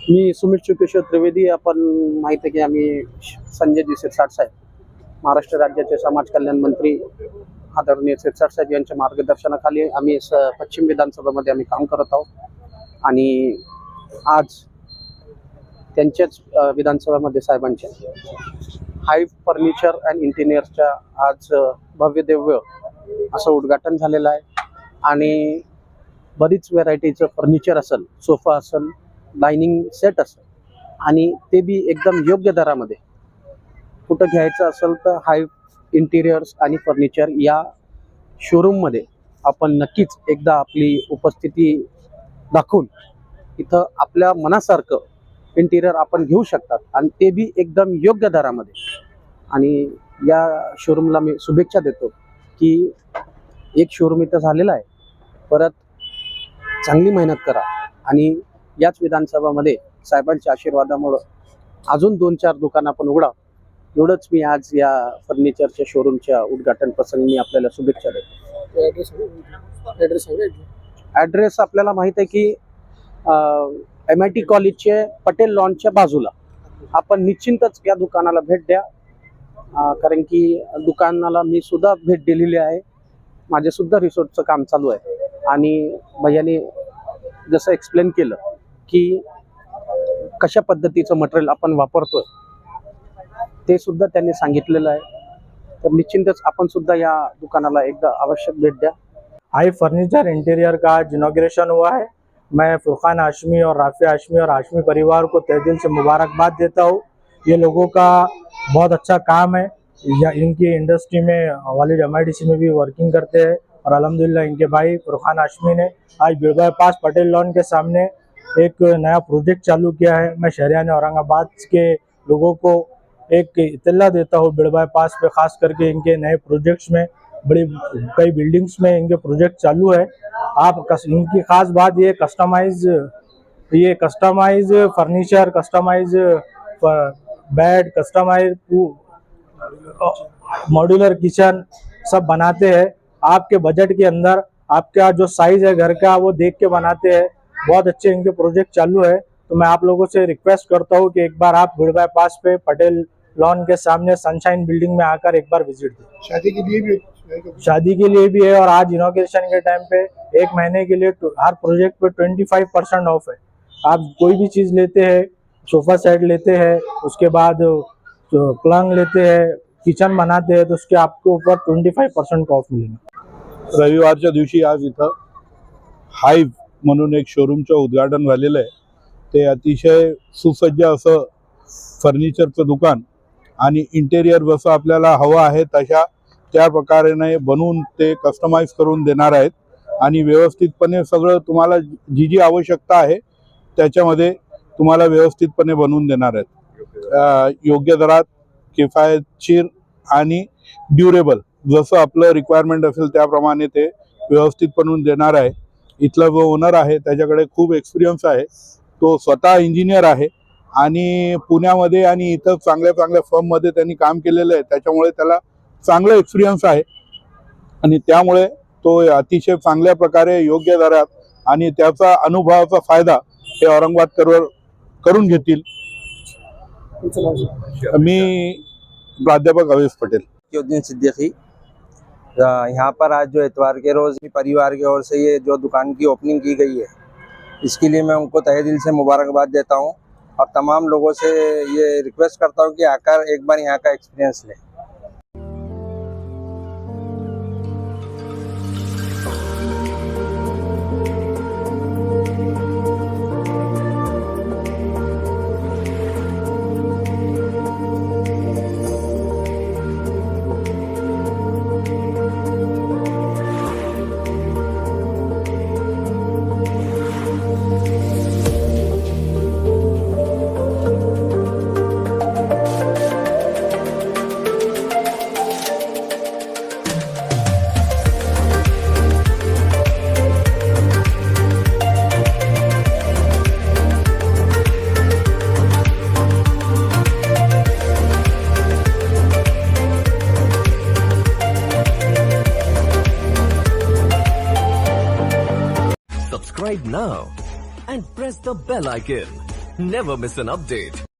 मी सुमित चुकेश्वर त्रिवेदी. आपण माहिती आहे की आम्ही संजयजी शिरसाट साहेब, महाराष्ट्र राज्याचे समाज कल्याण मंत्री आदरणीय शिरसाट साहेब यांच्या मार्गदर्शनाखाली आम्ही पश्चिम विधानसभेमध्ये आम्ही काम करत आहोत. आणि आज त्यांच्याच विधानसभेमध्ये साहेबांच्या हाईव्ह फर्निचर अँड इंटिरियर्सच्या आज भव्यदिव्य असं उद्घाटन झालेलं आहे. आणि बरीच व्हेरायटीचं फर्निचर असेल, सोफा असेल, डायनिंग सेट असेल, आणि ते बी एकदम योग्य दरामध्ये. कुठं घ्यायचं असेल तर हाईव्ह इंटिरियर्स आणि फर्निचर या शोरूममध्ये आपण नक्कीच एकदा आपली उपस्थिती दाखवून इथं आपल्या मनासारखं इंटिरियर आपण घेऊ शकतात, आणि ते बी एकदम योग्य दरामध्ये. आणि या शोरूमला मी शुभेच्छा देतो की एक शोरूम इथं झालेला आहे, परत चांगली मेहनत करा आणि याच विधानसभामध्ये साहेबांच्या आशीर्वादामुळं अजून 2-4 दुकानं आपण उघडा. एवढंच मी आज या फर्निचरच्या शोरूमच्या उद्घाटन प्रसंगी मी आपल्याला शुभेच्छा देतो. ॲड्रेस आपल्याला माहीत आहे की MIT कॉलेजचे पटेल लॉनच्या बाजूला. आपण निश्चिंतच या दुकानाला भेट द्या, कारण की दुकानाला मी सुद्धा भेट दिलेली आहे. माझे सुद्धा रिसोर्टचं काम चालू आहे. आणि भैयाने जसं एक्सप्लेन केलं की कशा पद्धतीचं मटेरियल आपण वापरतोय ते सुद्धा त्यांनी सांगितलेलं आहे. तर निश्चिंतच आपण सुद्धा या दुकानाला एकदा आवश्यक भेट द्या. हाईव्ह फर्नीचर इंटीरियर का आज इनॉग्रेशन हुआ है। मैं फुरकान हाशमी और राफी हाशमी और हाशमी परिवार को तहे दिल से मुबारकबाद देता हूँ। ये लोगों का बहुत अच्छा काम है। इनकी इंडस्ट्री में वालिद MIDC में भी वर्किंग करते हैं, और अल्हम्दुलिल्लाह इनके भाई फुरकान हाशमी ने आज बिरबाई पास पटेल लॉन के सामने एक नया प्रोजेक्ट चालू किया है। मैं शहरियान औरंगाबाद के लोगों को एक इत्तला देता हूँ बिरबाई पास पे, खास करके इनके नए प्रोजेक्ट्स में बड़ी कई बिल्डिंग्स में इनके प्रोजेक्ट चालू है। आप इनकी खास बात ये customize furniture, customize bed, customize modular kitchen सब बनाते हैं। आपके बजट के अंदर आपका जो साइज है घर का वो देख के बनाते हैं। बहुत अच्छे इनके प्रोजेक्ट चालू है। तो मैं आप लोगों से रिक्वेस्ट करता हूँ कि एक बार आप बिरबाई पास पे पटेल लॉन के सामने सनशाइन बिल्डिंग में आकर एक बार विजिट दें। शादी के लिए भी है, और आज इनॉग्रेशन के टाइम पे 1 महीने के लिए हर प्रोजेक्ट पे 25% ऑफ है। आप कोई भी चीज़ लेते हैं, सोफा सेट लेते हैं, उसके बाद पलंग लेते हैं, किचन बनाते हैं, तो उसके आपको ऊपर 25% ऑफ मिलेगा। रविवारच्या दिवशी आज इथं हाईव्ह म्हणून एक शोरूमचं उद्घाटन झालेलं आहे। ते अतिशय सुसज्ज असं फर्निचरचं दुकान, आणि इंटेरियर जसं आपल्याला हवं आहे तशा त्या प्रकारे बनवून ते कस्टमाइज करून देणार आहेत, आणि व्यवस्थितपणे सगळं तुम्हाला जी आवश्यकता आहे त्याच्यामध्ये तुम्हाला व्यवस्थितपणे बनवून देणार आहेत। योग्य दरात, किफायतशीर आणि ड्युरेबल, जसं आपलं रिक्वायरमेंट असेल त्याप्रमाणे ते व्यवस्थित बनवून देणार आहे। इथला जो ओनर आहे त्याच्याकडे खूप एक्सपिरियन्स आहे। तो स्वतः इंजिनियर आहे आणि पुण्यामध्ये आणि इथं चांगल्या फर्ममध्ये त्यांनी काम केलेलं आहे, त्याच्यामुळे त्याला चांगला एक्सपिरियन्स आहे, आणि त्यामुळे तो अतिशय चांगल्या प्रकारे योग्य दरात आणि त्याचा अनुभवाचा फायदा हे औरंगाबादकर करून घेतील। मी प्राध्यापक अवेश पटेल। सिद्दीकी। यहाँ पर आज जो इतवार के रोज परिवार की ओर से ये जो दुकान की ओपनिंग की गई है, इसके लिए मैं उनको तहे दिल से मुबारकबाद देता हूँ, और तमाम लोगों से ये रिक्वेस्ट करता हूँ कि आकर एक बार यहाँ का एक्सपीरियंस लें। Subscribe now and press the bell icon. never miss an update.